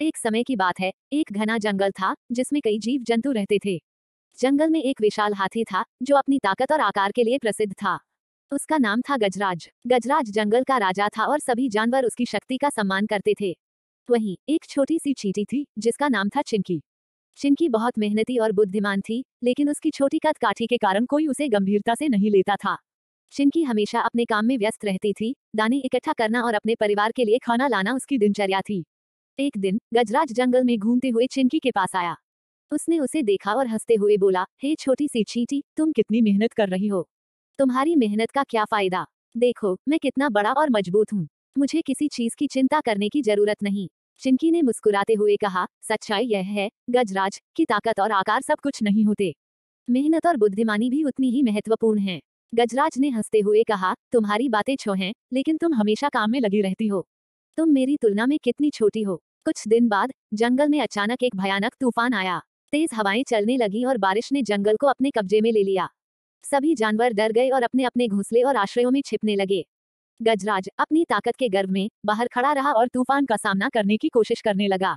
एक समय की बात है, एक घना जंगल था जिसमें कई जीव जंतु रहते थे। जंगल में एक विशाल हाथी था जो अपनी ताकत और आकार के लिए प्रसिद्ध था। उसका नाम था गजराज। गजराज जंगल का राजा था और सभी जानवर उसकी शक्ति का सम्मान करते थे। वहीं एक छोटी सी चींटी थी जिसका नाम था चिंकी। चिंकी बहुत मेहनती और बुद्धिमान थी, लेकिन उसकी छोटी कद काठी के कारण कोई उसे गंभीरता से नहीं लेता था। चिंकी हमेशा अपने काम में व्यस्त रहती थी। दाने इकट्ठा करना और अपने परिवार के लिए खाना लाना उसकी दिनचर्या थी। एक दिन गजराज जंगल में घूमते हुए चिंकी के पास आया। उसने उसे देखा और हंसते हुए बोला, हे छोटी सी चींटी, तुम कितनी मेहनत कर रही हो। तुम्हारी मेहनत का क्या फायदा। देखो मैं कितना बड़ा और मजबूत हूँ। मुझे किसी चीज की चिंता करने की जरूरत नहीं। चिंकी ने मुस्कुराते हुए कहा, सच्चाई यह है गजराज की ताकत और आकार सब कुछ नहीं होते। मेहनत और बुद्धिमानी भी उतनी ही महत्वपूर्ण है। गजराज ने हंसते हुए कहा, तुम्हारी बातें छो हैं, लेकिन तुम हमेशा काम में लगी रहती हो। तुम मेरी तुलना में कितनी छोटी हो। कुछ दिन बाद जंगल में अचानक एक भयानक तूफान आया। तेज हवाएं चलने लगी और बारिश ने जंगल को अपने कब्जे में ले लिया। सभी जानवर डर गए और अपने अपने घोंसले और आश्रयों में छिपने लगे। गजराज अपनी ताकत के गर्व में बाहर खड़ा रहा और तूफान का सामना करने की कोशिश करने लगा।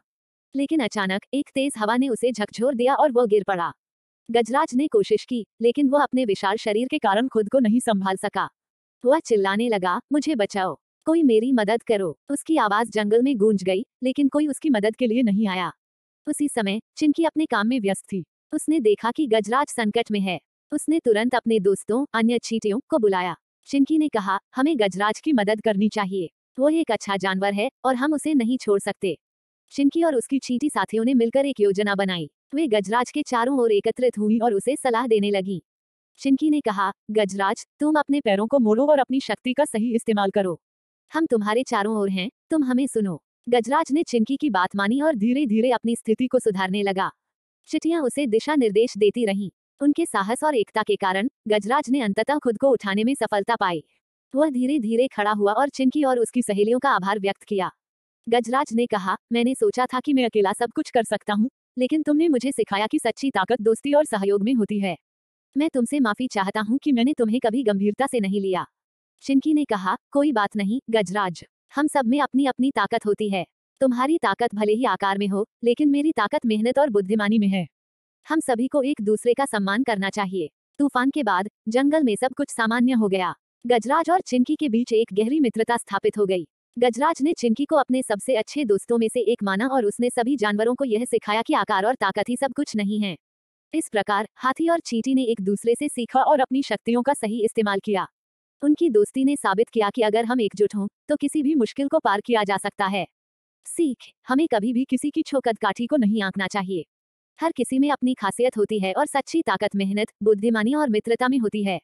लेकिन अचानक एक तेज हवा ने उसे झकझोर दिया और वो गिर पड़ा। गजराज ने कोशिश की, लेकिन वह अपने विशाल शरीर के कारण खुद को नहीं संभाल सका। वह चिल्लाने लगा, मुझे बचाओ, कोई मेरी मदद करो। उसकी आवाज जंगल में गूंज गई, लेकिन कोई उसकी मदद के लिए नहीं आया। उसी समय चिंकी अपने काम में व्यस्त थी। उसने देखा कि गजराज संकट में है। उसने तुरंत अपने दोस्तों अन्य चींटियों को बुलाया। चिंकी ने कहा, हमें गजराज की मदद करनी चाहिए। वो एक अच्छा जानवर है और हम उसे नहीं छोड़ सकते। चिंकी और उसकी चींटी साथियों ने मिलकर एक योजना बनाई। वे गजराज के चारों ओर एकत्रित हुई और उसे सलाह देने लगी। चिंकी ने कहा, गजराज, तुम अपने पैरों को मोड़ो और अपनी शक्ति का सही इस्तेमाल करो। हम तुम्हारे चारों ओर हैं, तुम हमें सुनो। गजराज ने चिंकी की बात मानी और धीरे धीरे अपनी स्थिति को सुधारने लगा। चिटियां उसे दिशा निर्देश देती रहीं। उनके साहस और एकता के कारण गजराज ने अंततः खुद को उठाने में सफलता पाई। वह धीरे धीरे खड़ा हुआ और चिंकी और उसकी सहेलियों का आभार व्यक्त किया। गजराज ने कहा, मैंने सोचा था कि मैं अकेला सब कुछ कर सकता हूँ, लेकिन तुमने मुझे सिखाया कि सच्ची ताकत दोस्ती और सहयोग में होती है। मैं तुमसे माफी चाहता हूँ कि मैंने तुम्हें कभी गंभीरता से नहीं लिया। चिंकी ने कहा, कोई बात नहीं गजराज, हम सब में अपनी अपनी ताकत होती है। तुम्हारी ताकत भले ही आकार में हो, लेकिन मेरी ताकत मेहनत और बुद्धिमानी में है। हम सभी को एक दूसरे का सम्मान करना चाहिए। तूफान के बाद जंगल में सब कुछ सामान्य हो गया। गजराज और चिंकी के बीच एक गहरी मित्रता स्थापित हो गई। गजराज ने चिंकी को अपने सबसे अच्छे दोस्तों में से एक माना और उसने सभी जानवरों को यह सिखाया कि आकार और ताकत ही सब कुछ नहीं है। इस प्रकार हाथी और चींटी ने एक दूसरे से सीखा और अपनी शक्तियों का सही इस्तेमाल किया। उनकी दोस्ती ने साबित किया कि अगर हम एकजुट हों तो किसी भी मुश्किल को पार किया जा सकता है। सीख, हमें कभी भी किसी की छोकत काठी को नहीं आंकना चाहिए। हर किसी में अपनी खासियत होती है और सच्ची ताकत मेहनत, बुद्धिमानी और मित्रता में होती है।